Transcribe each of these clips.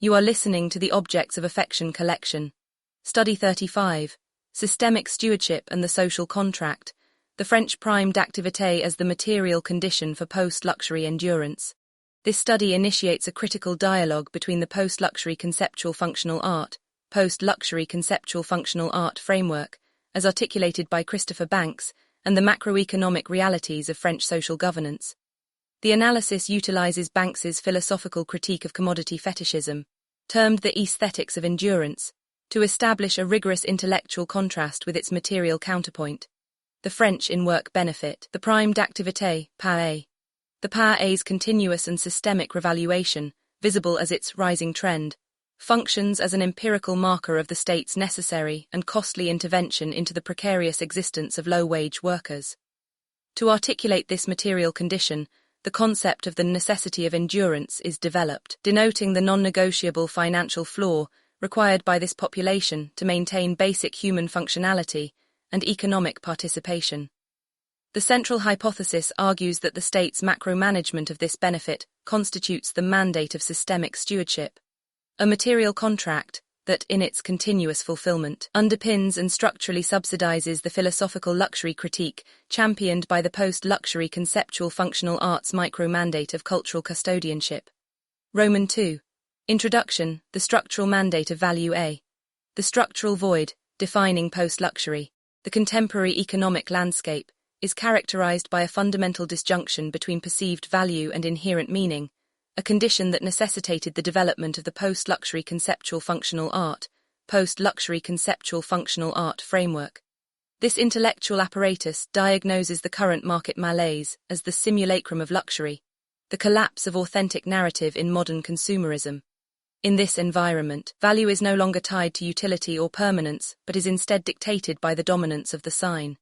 You are listening to the Objects of Affection collection. Study 35, Systemic Stewardship and the Social Contract, the French primed activité as the material condition for post-luxury endurance. This study initiates a critical dialogue between the post-luxury conceptual functional art, post-luxury conceptual functional art framework, as articulated by Christopher Banks, and the macroeconomic realities of French social governance. The analysis utilizes Banks's philosophical critique of commodity fetishism, termed the aesthetics of endurance, to establish a rigorous intellectual contrast with its material counterpoint, the French in work benefit, the primed activité, PAE. The PAE's continuous and systemic revaluation, visible as its rising trend, functions as an empirical marker of the state's necessary and costly intervention into the precarious existence of low-wage workers. To articulate this material condition, the concept of the necessity of endurance is developed, denoting the non-negotiable financial floor required by this population to maintain basic human functionality and economic participation. The central hypothesis argues that the state's macro-management of this benefit constitutes the mandate of systemic stewardship, a material contract that, in its continuous fulfillment, underpins and structurally subsidizes the philosophical luxury critique championed by the post-luxury conceptual functional arts micro-mandate of cultural custodianship. Roman 2. Introduction, the structural mandate of value A. The structural void, defining post-luxury, the contemporary economic landscape, is characterized by a fundamental disjunction between perceived value and inherent meaning, a condition that necessitated the development of the post-luxury conceptual functional art, post-luxury conceptual functional art framework. This intellectual apparatus diagnoses the current market malaise as the simulacrum of luxury, the collapse of authentic narrative in modern consumerism. In this environment, value is no longer tied to utility or permanence, but is instead dictated by the dominance of the sign.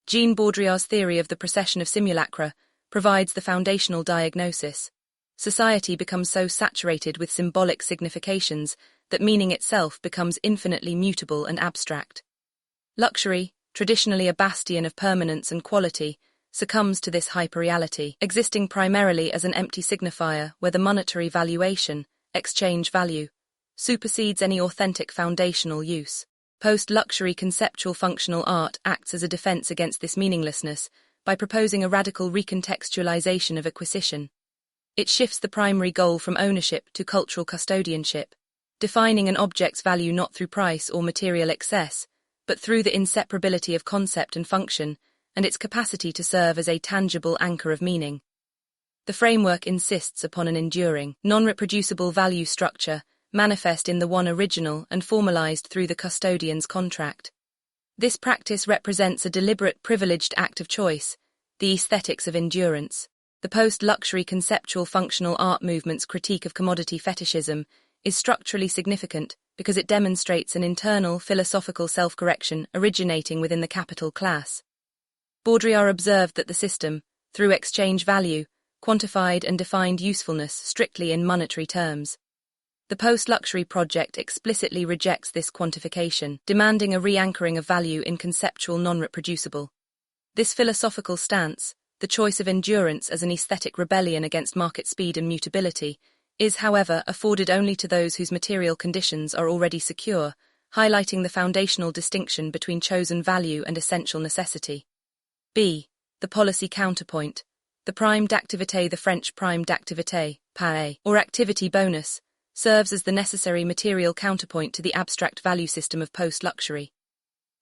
Jean Baudrillard's theory of the procession of simulacra provides the foundational diagnosis. Society becomes so saturated with symbolic significations that meaning itself becomes infinitely mutable and abstract. Luxury, traditionally a bastion of permanence and quality, succumbs to this hyperreality, existing primarily as an empty signifier where the monetary valuation, exchange value, supersedes any authentic foundational use. Post-luxury conceptual functional art acts as a defense against this meaninglessness by proposing a radical recontextualization of acquisition. It shifts the primary goal from ownership to cultural custodianship, defining an object's value not through price or material excess, but through the inseparability of concept and function, and its capacity to serve as a tangible anchor of meaning. The framework insists upon an enduring, non-reproducible value structure, manifest in the one original and formalized through the custodian's contract. This practice represents a deliberate privileged act of choice, the aesthetics of endurance. The post-luxury conceptual functional art movement's critique of commodity fetishism is structurally significant because it demonstrates an internal philosophical self-correction originating within the capital class. Baudrillard observed that the system, through exchange value, quantified and defined usefulness strictly in monetary terms. The post-luxury project explicitly rejects this quantification, demanding a re-anchoring of value in conceptual non-reproducible. This philosophical stance, the choice of endurance as an aesthetic rebellion against market speed and mutability, is, however, afforded only to those whose material conditions are already secure, highlighting the foundational distinction between chosen value and essential necessity. B. The policy counterpoint. The primed activité, the French primed activité, PAE, or activity bonus, serves as the necessary material counterpoint to the abstract value system of post-luxury.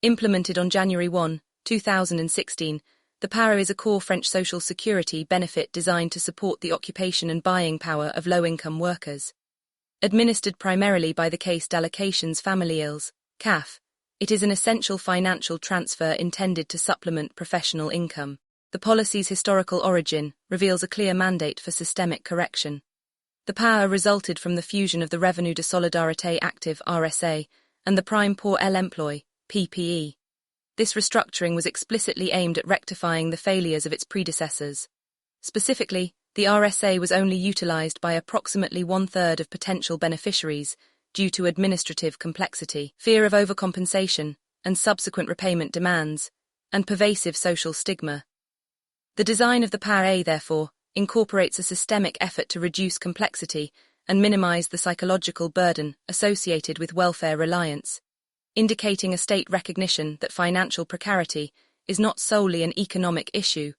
Implemented on January 1, 2016, the PAE is a core French social security benefit designed to support the occupation and buying power of low-income workers. Administered primarily by the Caisse d'Allocations Familiales, CAF, it is an essential financial transfer intended to supplement professional income. The policy's historical origin reveals a clear mandate for systemic correction. The PAE resulted from the fusion of the Revenu de Solidarité Active (RSA) and the Prime pour l'Emploi (PPE). This restructuring was explicitly aimed at rectifying the failures of its predecessors. Specifically, the RSA was only utilized by approximately one-third of potential beneficiaries due to administrative complexity, fear of overcompensation, and subsequent repayment demands, and pervasive social stigma. The design of the PAE, therefore, incorporates a systemic effort to reduce complexity and minimize the psychological burden associated with welfare reliance, indicating a state recognition that financial precarity is not solely an economic issue,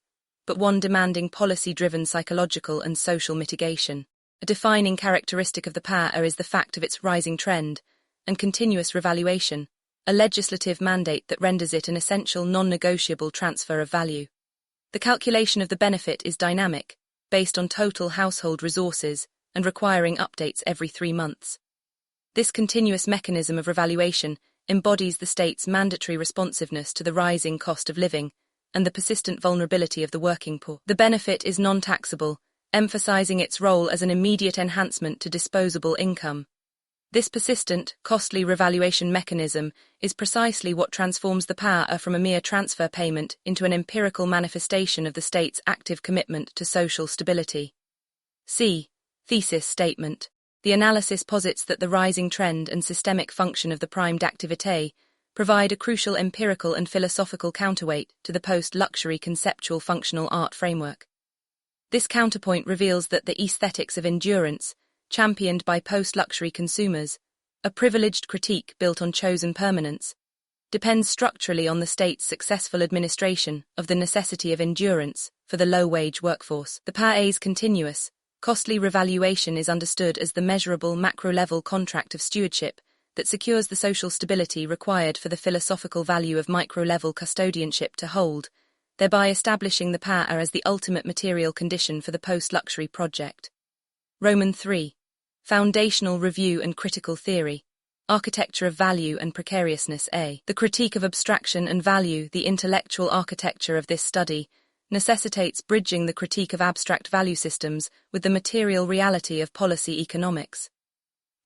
but one demanding policy-driven psychological and social mitigation. A defining characteristic of the PAA is the fact of its rising trend and continuous revaluation, a legislative mandate that renders it an essential non-negotiable transfer of value. The calculation of the benefit is dynamic, based on total household resources and requiring updates every 3 months. This continuous mechanism of revaluation embodies the state's mandatory responsiveness to the rising cost of living and the persistent vulnerability of the working poor. The benefit is non-taxable, emphasizing its role as an immediate enhancement to disposable income. This persistent, costly revaluation mechanism is precisely what transforms the PAA from a mere transfer payment into an empirical manifestation of the state's active commitment to social stability. C. Thesis statement. The analysis posits that the rising trend and systemic function of the prime d'activité provide a crucial empirical and philosophical counterweight to the post-luxury conceptual functional art framework. This counterpoint reveals that the aesthetics of endurance, championed by post-luxury consumers, a privileged critique built on chosen permanence, depends structurally on the state's successful administration of the necessity of endurance for the low-wage workforce. The PAA's continuous, costly revaluation is understood as the measurable macro-level contract of stewardship that secures the social stability required for the philosophical value of micro-level custodianship to hold, thereby establishing the PAA as the ultimate material condition for the post-luxury project. Roman 3. Foundational Review and Critical Theory. Architecture of Value and Precariousness A. The critique of abstraction and value, the intellectual architecture of this study, necessitates bridging the critique of abstract value systems with the material reality of policy economics.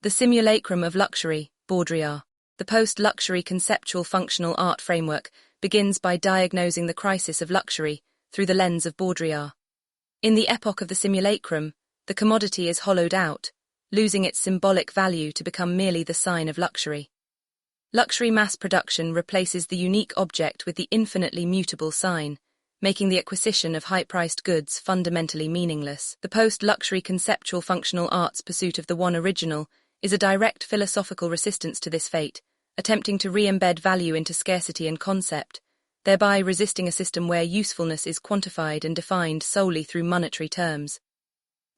The simulacrum of luxury, Baudrillard. The post-luxury conceptual functional art framework begins by diagnosing the crisis of luxury through the lens of Baudrillard. In the epoch of the simulacrum, the commodity is hollowed out, losing its symbolic value to become merely the sign of luxury. Luxury mass production replaces the unique object with the infinitely mutable sign, making the acquisition of high-priced goods fundamentally meaningless. The post-luxury conceptual functional art's pursuit of the one original is a direct philosophical resistance to this fate, attempting to re-embed value into scarcity and concept, thereby resisting a system where usefulness is quantified and defined solely through monetary terms.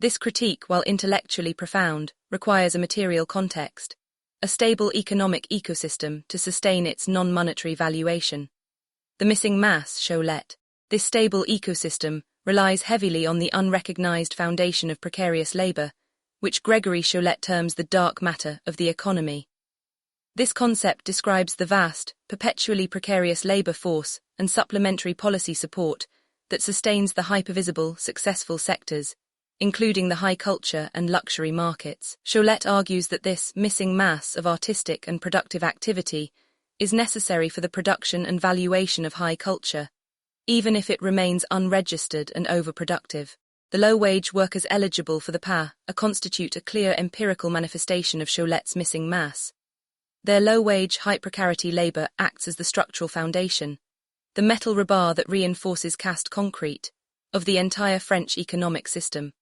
This critique, while intellectually profound, requires a material context, a stable economic ecosystem to sustain its non-monetary valuation. The missing mass, Cholet. This stable ecosystem relies heavily on the unrecognized foundation of precarious labor, which Gregory Cholet terms the dark matter of the economy. This concept describes the vast, perpetually precarious labor force and supplementary policy support that sustains the hypervisible, successful sectors, including the high culture and luxury markets. Cholet argues that this missing mass of artistic and productive activity is necessary for the production and valuation of high culture, even if it remains unregistered and overproductive. The low-wage workers eligible for the PAA constitute a clear empirical manifestation of Cholet's missing mass. Their low-wage, high-precarity labor acts as the structural foundation, the metal rebar that reinforces cast concrete, of the entire French economic system.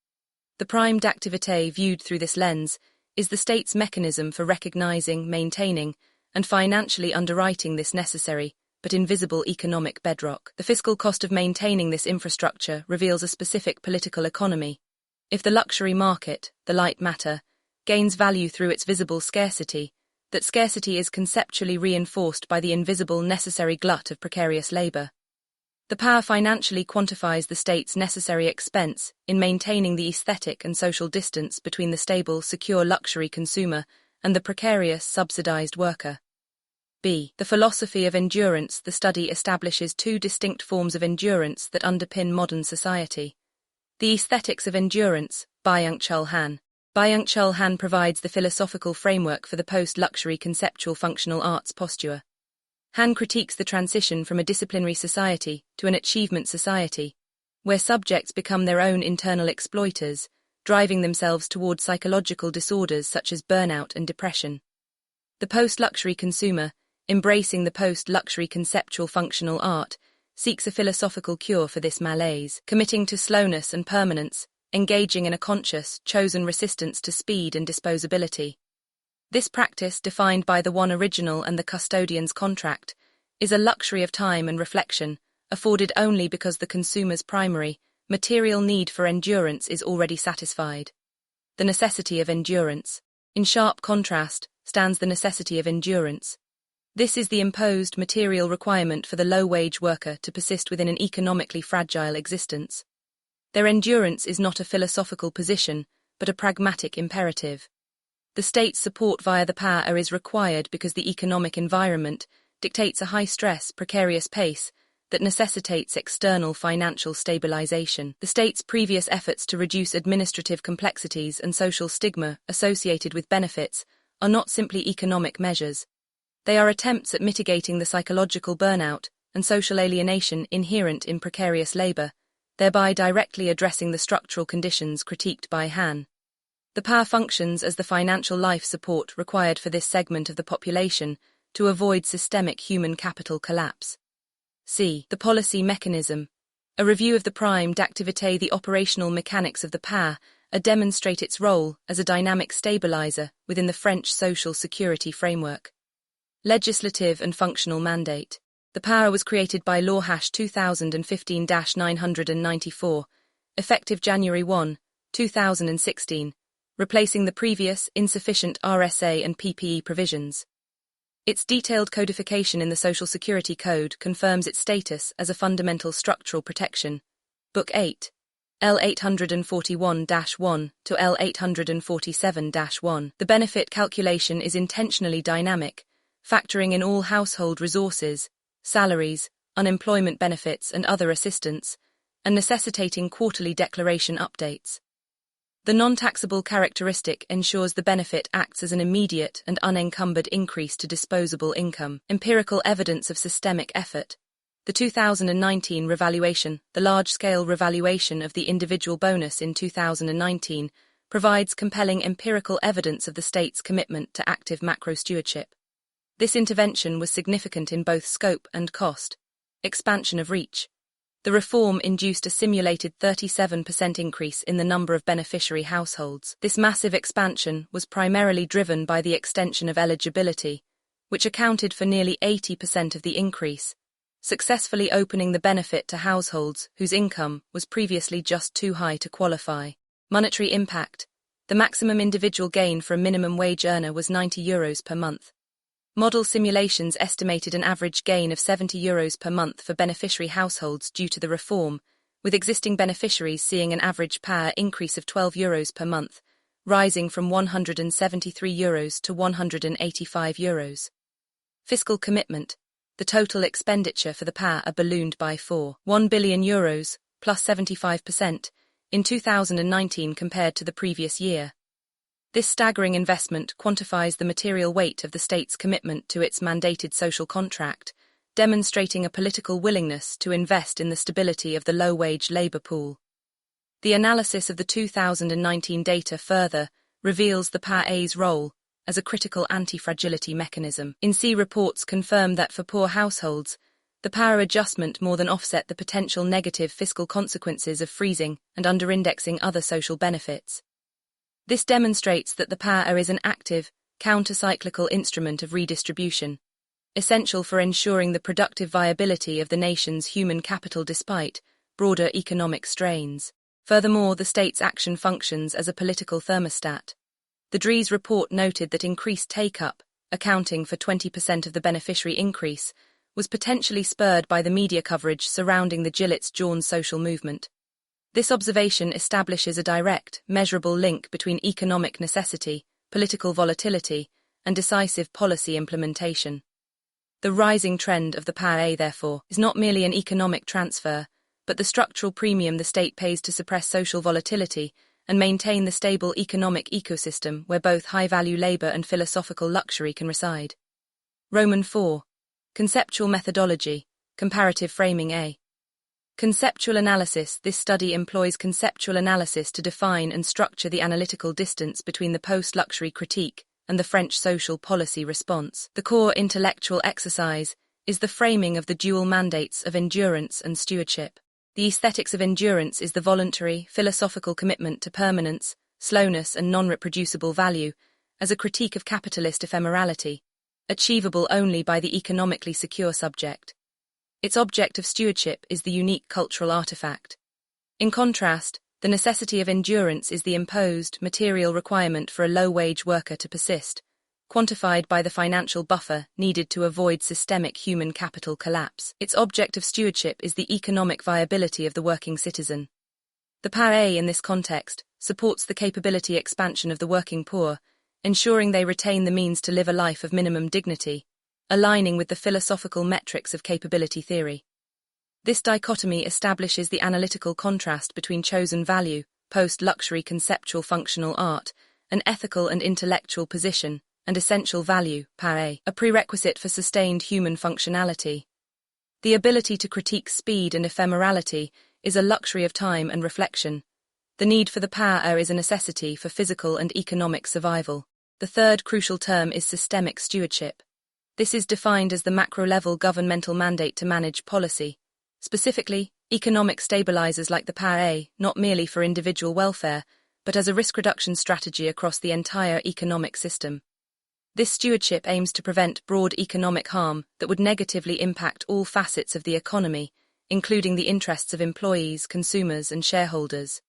The prime d'activité viewed through this lens is the state's mechanism for recognizing, maintaining, and financially underwriting this necessary but invisible economic bedrock. The fiscal cost of maintaining this infrastructure reveals a specific political economy. If the luxury market, the light matter, gains value through its visible scarcity, that scarcity is conceptually reinforced by the invisible necessary glut of precarious labor. The PAA financially quantifies the state's necessary expense in maintaining the aesthetic and social distance between the stable, secure luxury consumer and the precarious, subsidized worker. B. The philosophy of endurance. The study establishes 2 distinct forms of endurance that underpin modern society. The aesthetics of endurance, Byung-Chul Han. Byung-Chul Han provides the philosophical framework for the post-luxury conceptual functional arts posture. Han critiques the transition from a disciplinary society to an achievement society, where subjects become their own internal exploiters, driving themselves toward psychological disorders such as burnout and depression. The post-luxury consumer, embracing the post-luxury conceptual functional art, seeks a philosophical cure for this malaise. Committing to slowness and permanence, engaging in a conscious, chosen resistance to speed and disposability. This practice, defined by the one original and the custodian's contract, is a luxury of time and reflection, afforded only because the consumer's primary, material need for endurance is already satisfied. The necessity of endurance. In sharp contrast, stands the necessity of endurance. This is the imposed material requirement for the low-wage worker to persist within an economically fragile existence. Their endurance is not a philosophical position, but a pragmatic imperative. The state's support via the PAA is required because the economic environment dictates a high-stress, precarious pace that necessitates external financial stabilization. The state's previous efforts to reduce administrative complexities and social stigma associated with benefits are not simply economic measures. They are attempts at mitigating the psychological burnout and social alienation inherent in precarious labor, thereby directly addressing the structural conditions critiqued by Han. The PAA functions as the financial life support required for this segment of the population to avoid systemic human capital collapse. C. The policy mechanism. A review of the prime d'activité, the operational mechanics of the PAA, demonstrate its role as a dynamic stabilizer within the French social security framework. Legislative and functional mandate. The PAA was created by Law 2015-994, effective January 1, 2016, replacing the previous insufficient RSA and PPE provisions. Its detailed codification in the Social Security Code confirms its status as a fundamental structural protection. Book 8, L841-1 to L847-1. The benefit calculation is intentionally dynamic, factoring in all household resources, salaries, unemployment benefits and other assistance, and necessitating quarterly declaration updates. The non-taxable characteristic ensures the benefit acts as an immediate and unencumbered increase to disposable income. Empirical evidence of systemic effort. The 2019 revaluation, the large-scale revaluation of the individual bonus in 2019, provides compelling empirical evidence of the state's commitment to active macro stewardship. This intervention was significant in both scope and cost. Expansion of reach. The reform induced a simulated 37% increase in the number of beneficiary households. This massive expansion was primarily driven by the extension of eligibility, which accounted for nearly 80% of the increase, successfully opening the benefit to households whose income was previously just too high to qualify. Monetary impact. The maximum individual gain for a minimum wage earner was €90 per month. Model simulations estimated an average gain of €70 per month for beneficiary households due to the reform, with existing beneficiaries seeing an average PAA increase of €12 per month, rising from €173 to €185. Fiscal commitment. The total expenditure for the PAA ballooned by €1 billion, plus 75%, in 2019 compared to the previous year. This staggering investment quantifies the material weight of the state's commitment to its mandated social contract, demonstrating a political willingness to invest in the stability of the low-wage labor pool. The analysis of the 2019 data further reveals the PAA's role as a critical anti-fragility mechanism. INSEE reports confirm that for poor households, the PAA adjustment more than offset the potential negative fiscal consequences of freezing and under-indexing other social benefits. This demonstrates that the PAA is an active, counter-cyclical instrument of redistribution, essential for ensuring the productive viability of the nation's human capital despite broader economic strains. Furthermore, the state's action functions as a political thermostat. The DREE's report noted that increased take-up, accounting for 20% of the beneficiary increase, was potentially spurred by the media coverage surrounding the Gillets-Jones social movement. This observation establishes a direct, measurable link between economic necessity, political volatility, and decisive policy implementation. The rising trend of the PAA, therefore, is not merely an economic transfer, but the structural premium the state pays to suppress social volatility and maintain the stable economic ecosystem where both high-value labor and philosophical luxury can reside. Roman 4. Conceptual methodology, comparative framing A. Conceptual analysis. This study employs conceptual analysis to define and structure the analytical distance between the post-luxury critique and the French social policy response. The core intellectual exercise is the framing of the dual mandates of endurance and stewardship. The aesthetics of endurance is the voluntary, philosophical commitment to permanence, slowness, and non-reproducible value, as a critique of capitalist ephemerality, achievable only by the economically secure subject. Its object of stewardship is the unique cultural artifact. In contrast, the necessity of endurance is the imposed, material requirement for a low-wage worker to persist, quantified by the financial buffer needed to avoid systemic human capital collapse. Its object of stewardship is the economic viability of the working citizen. The Materi in this context supports the capability expansion of the working poor, ensuring they retain the means to live a life of minimum dignity, aligning with the philosophical metrics of capability theory. This dichotomy establishes the analytical contrast between chosen value, post-luxury conceptual functional art, an ethical and intellectual position, and essential value, Materi, a prerequisite for sustained human functionality. The ability to critique speed and ephemerality is a luxury of time and reflection. The need for the Materi is a necessity for physical and economic survival. The third crucial term is systemic stewardship. This is defined as the macro-level governmental mandate to manage policy, specifically, economic stabilizers like the Materi, not merely for individual welfare, but as a risk reduction strategy across the entire economic system. This stewardship aims to prevent broad economic harm that would negatively impact all facets of the economy, including the interests of employees, consumers, and shareholders.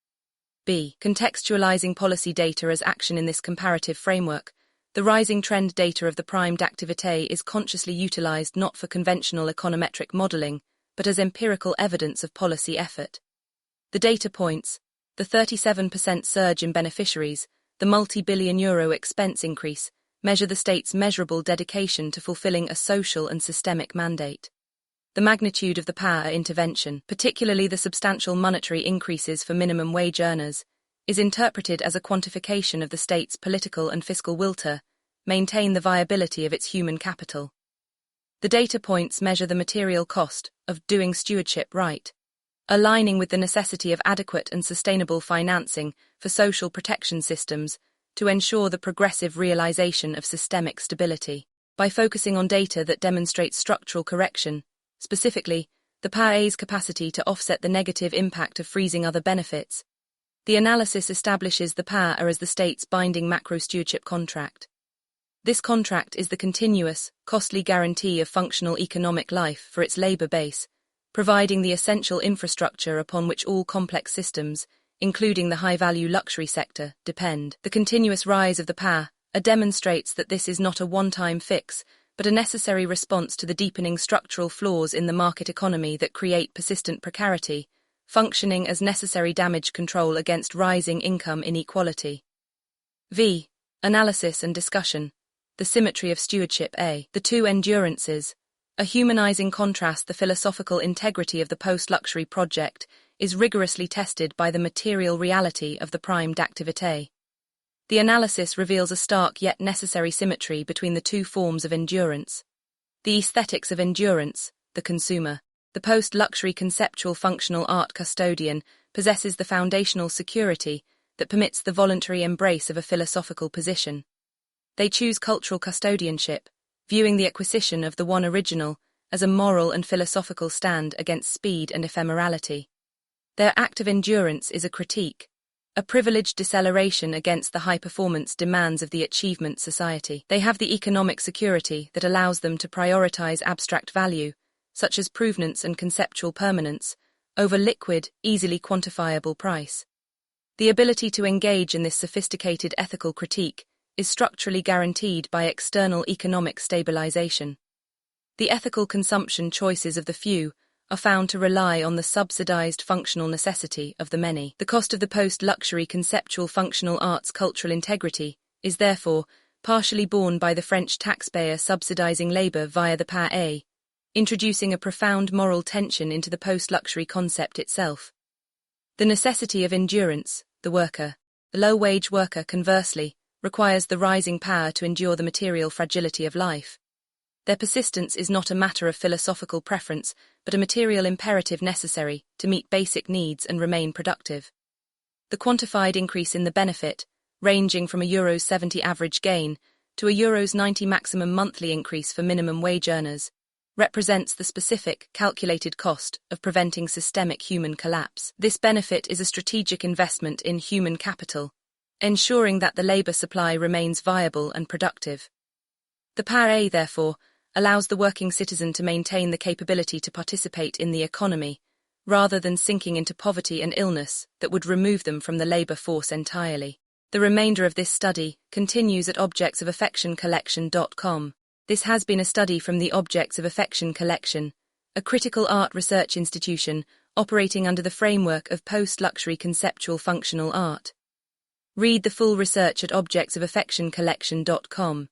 B. Contextualizing policy data as action. In this comparative framework, the rising trend data of the primed activité is consciously utilized not for conventional econometric modeling, but as empirical evidence of policy effort. The data points, the 37% surge in beneficiaries, the multi-billion euro expense increase, measure the state's measurable dedication to fulfilling a social and systemic mandate. The magnitude of the Materi intervention, particularly the substantial monetary increases for minimum wage earners, is interpreted as a quantification of the state's political and fiscal will to maintain the viability of its human capital. The data points measure the material cost of doing stewardship right, aligning with the necessity of adequate and sustainable financing for social protection systems to ensure the progressive realization of systemic stability. By focusing on data that demonstrates structural correction, specifically, the Materi's capacity to offset the negative impact of freezing other benefits, the analysis establishes the Materi as the state's binding macro-stewardship contract. This contract is the continuous, costly guarantee of functional economic life for its labor base, providing the essential infrastructure upon which all complex systems, including the high-value luxury sector, depend. The continuous rise of the Materi demonstrates that this is not a one-time fix, but a necessary response to the deepening structural flaws in the market economy that create persistent precarity, functioning as necessary damage control against rising income inequality. V. Analysis and discussion. The symmetry of stewardship. A. The two endurances. A humanizing contrast. The philosophical integrity of the post-luxury project is rigorously tested by the material reality of the primed activité. The analysis reveals a stark yet necessary symmetry between the two forms of endurance. The aesthetics of endurance, the consumer. The post-luxury conceptual functional art custodian possesses the foundational security that permits the voluntary embrace of a philosophical position. They choose cultural custodianship, viewing the acquisition of the one original as a moral and philosophical stand against speed and ephemerality. Their act of endurance is a critique, a privileged deceleration against the high-performance demands of the achievement society. They have the economic security that allows them to prioritize abstract value, such as provenance and conceptual permanence, over liquid, easily quantifiable price. The ability to engage in this sophisticated ethical critique is structurally guaranteed by external economic stabilization. The ethical consumption choices of the few are found to rely on the subsidized functional necessity of the many. The cost of the post-luxury conceptual functional arts cultural integrity is therefore partially borne by the French taxpayer subsidizing labor via the Materi, introducing a profound moral tension into the post-luxury concept itself. The necessity of endurance, the worker. The low-wage worker, conversely, requires the rising power to endure the material fragility of life. Their persistence is not a matter of philosophical preference, but a material imperative necessary to meet basic needs and remain productive. The quantified increase in the benefit, ranging from a €70 average gain to a €90 maximum monthly increase for minimum wage earners, represents the specific, calculated cost of preventing systemic human collapse. This benefit is a strategic investment in human capital, ensuring that the labor supply remains viable and productive. The PAA, therefore, allows the working citizen to maintain the capability to participate in the economy, rather than sinking into poverty and illness that would remove them from the labor force entirely. The remainder of this study continues at objectsofaffectioncollection.com. This has been a study from the Objects of Affection Collection, a critical art research institution operating under the framework of post-luxury conceptual functional art. Read the full research at objectsofaffectioncollection.com.